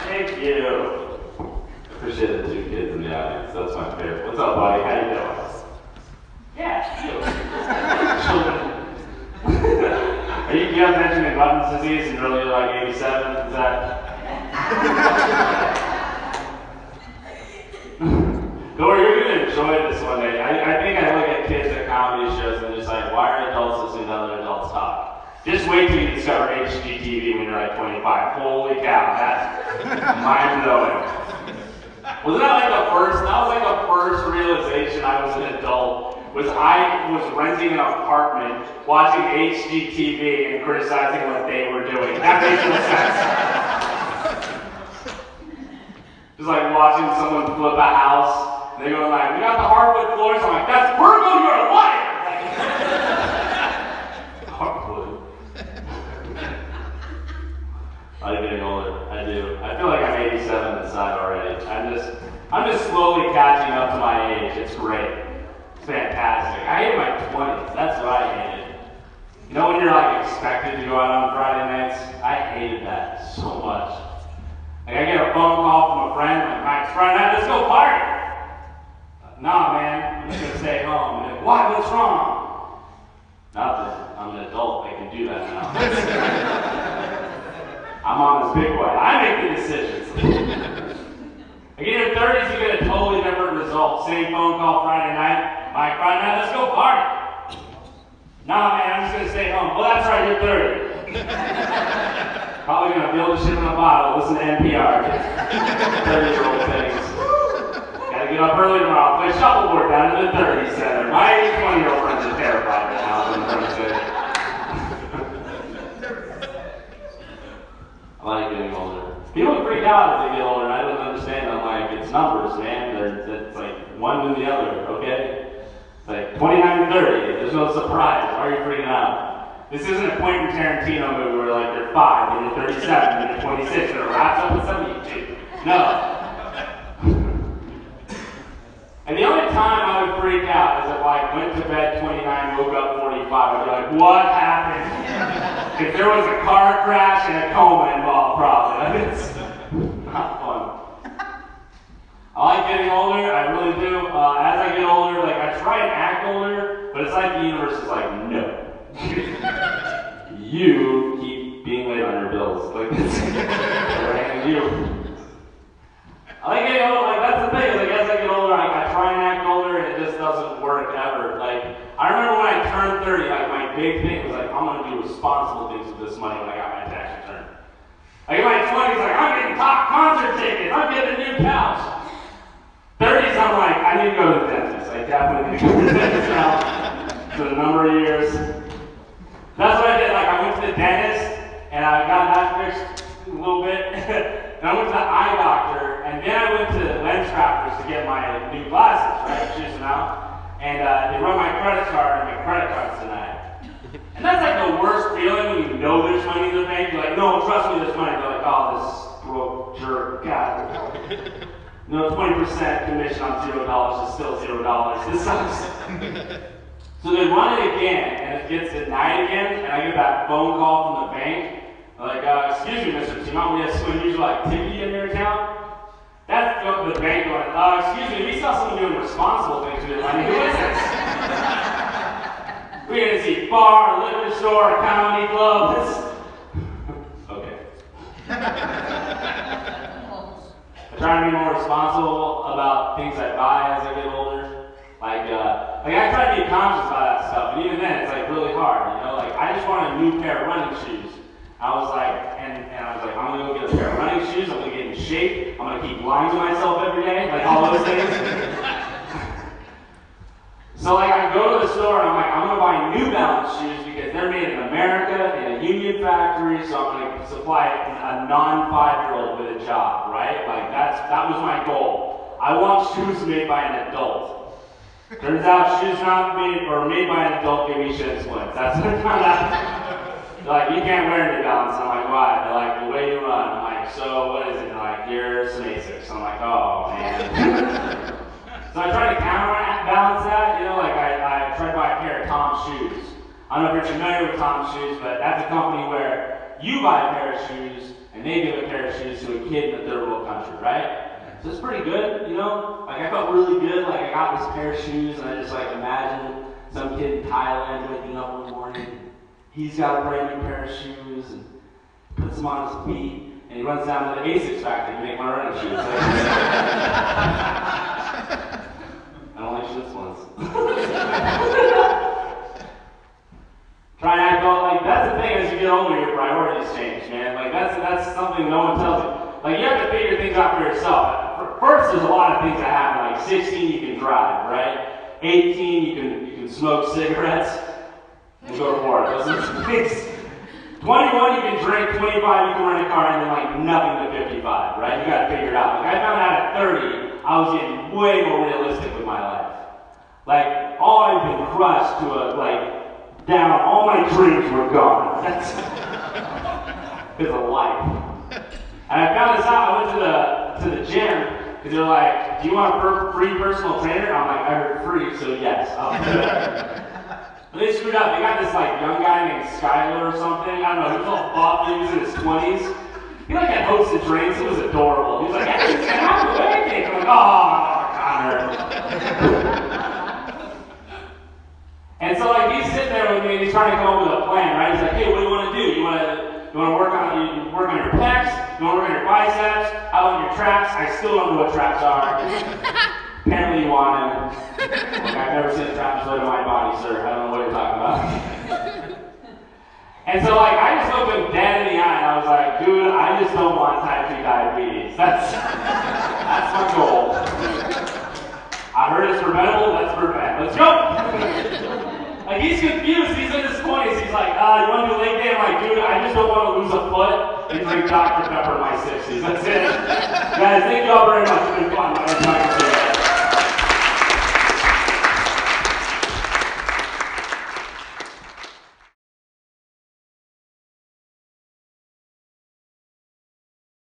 Thank you. Appreciate the 2 kids in the audience. That's my favorite. What's up, buddy? How you doing? Yeah, you. Children. Are you guys mentioning Button's disease and really like 87? Is that? Dora, you're going to enjoy this one day. I think I look at kids at comedy shows and just like, why are adults listening to other adults talk? Just wait till you discover HGTV when you're like 25. Holy cow, that's mind-blowing. Wasn't that like the first, realization I was an adult, was I was renting an apartment, watching HGTV and criticizing what they were doing. That makes no sense. Just like watching someone flip a house, and they're going like, we got the hardwood floors. I'm like, that's Virgo, you're a liar! Hardwood. I'm getting older. I do. I feel like I'm 87 inside already. I'm just slowly catching up to my age. It's great. It's fantastic. I hate my 20s. That's what I hated. You know when you're like expected to go out on Friday nights? I hated that so much. Like I get a phone call from a friend, like, Mike, it's Friday night, let's go party. Nah, man, I'm just gonna stay home. And like, why? What's wrong? Nothing. I'm an adult. I can do that now. I'm on this big boy. I make the decisions. Like in your 30s, you get a totally different result. Same phone call Friday night. Mike, Friday night, let's go party. Nah, man, I'm just gonna stay home. Well, that's right, you're 30. Probably gonna build a ship in a bottle, listen to NPR. 30-year-old things. Gotta get up early tomorrow, play shuffleboard down in the 30 center. My 20-year-old friends are terrified right now. I like getting older. People freak out as they get older, and I don't understand. I'm like, it's numbers, man. It's like one to the other, okay? It's like 29 and 30. There's no surprise. Why are you freaking out? This isn't a Quentin Tarantino movie where like you're 5, and you're 37, and you're 26, and it wraps up at 72. No. And the only time I would freak out is if I went to bed 29, woke up 45. I'd be like, what happened? If there was a car crash and a coma involved, probably. It's not fun. I like getting older, I really do. As I get older, like I try and act older, but it's like the universe is like, no. You keep being late on your bills. Like this. You. I like getting older, like that's the thing, like as I get older, I try and act older and it just doesn't work ever. Like, I remember when I turned 30, like my big thing was like, I'm gonna do responsible things with this money when I got my tax return. Like in my 20s, like I'm getting top concert tickets, I'm getting a new couch. 30s, I'm like, I need to go to the dentist. I definitely need to go to the dentist now. It's been a number of years. That's what I did, like I went to the dentist and I got that fixed a little bit. And I went to the eye doctor, and then I went to Lens Crafters to get my new glasses, right? Choose them out. And they run my credit card, and my credit card's denied. And that's like the worst feeling when you know there's money in the bank. You're like, no, trust me, there's money. They're like, oh, this broke jerk, God. No, 20% commission on $0 is still $0. This sucks. So they run it again, and it gets denied again, and I get that phone call from the bank. Like, excuse me, Mr. Teemant, we have some unusual activity in your account? That's the bank going, excuse me, we saw someone doing responsible things with your money. Who is this? We're going to see bar, liquor store, comedy club. Okay. I try to be more responsible about things I buy as I get older. Like I try to be conscious about that stuff, and even then, it's like really hard, you know? Like, I just want a new pair of running shoes. I was like, I'm gonna go get a pair of running shoes, I'm gonna get in shape, I'm gonna keep lying to myself every day, like all those things. So like I go to the store and I'm like, I'm gonna buy New Balance shoes because they're made in America, in a union factory, so I'm gonna supply a non-5-year-old with a job, right? Like that was my goal. I want shoes made by an adult. Turns out shoes not made by an adult give me shin splints. That's what I found out. They're like, you can't wear New Balance. I'm like, why? They're like, the way you run. I'm like, so what is it? They're like, here's some Asics. I'm like, oh man. So I try to counterbalance that, you know, like I try to buy a pair of Tom's shoes. I don't know if you're familiar with Tom's shoes, but that's a company where you buy a pair of shoes, and they give a pair of shoes to a kid in a third world country, right? So it's pretty good, you know? Like, I felt really good, like, I got this pair of shoes, and I just, like, imagined some kid in Thailand waking up one morning, he's got a brand new pair of shoes, and puts them on his feet, and he runs down to the ASICS factory to make my running shoes. I don't like shits ones. Try and act all, like, that's the thing, as you get older, your priorities change, man. Like, that's something no one tells you. Like, you have to figure things out for yourself. First, there's a lot of things that happen. Like, 16, you can drive, right? 18, you can smoke cigarettes and go to war. Those are the things. 21, you can drink. 25, you can rent a car, and then, like, nothing to 55, right? You got to figure it out. Like, I found out at 30, I was getting way more realistic with my life. Like, all I've been crushed to down, all my dreams were gone. That's because of life. And I found this out. I went to the gym, because they're like, do you want a free personal trainer? I'm like, I heard free, so yes, I'll do it. But they screwed up. They got this like young guy named Skyler or something. I don't know. He was all buff. He was in his 20s. He like had hosted drinks. It was adorable. He was like, hey, it's gonna happen with anything. I'm like, oh, Connor. And so like he's sitting there with me and he's trying to come up with a plan, right? He's like, hey, what do you want to do? You want to work on your pecs? You want to work on your biceps? How about your traps? I still don't know what traps are. Apparently you want them. Like, I've never seen a trap slow to my body, sir. I don't know what you're talking about. And so like I just looked him dead in the eye and I was like, dude, I just don't want type 2 diabetes. That's my goal. I heard it's preventable, let's prevent. Let's go! Like, he's confused. He's in his 20s. He's like, you want to do leg day? I'm like, dude, I just don't want to lose a foot and drink Dr. Pepper in my 60s. That's it. Guys, thank you all very much.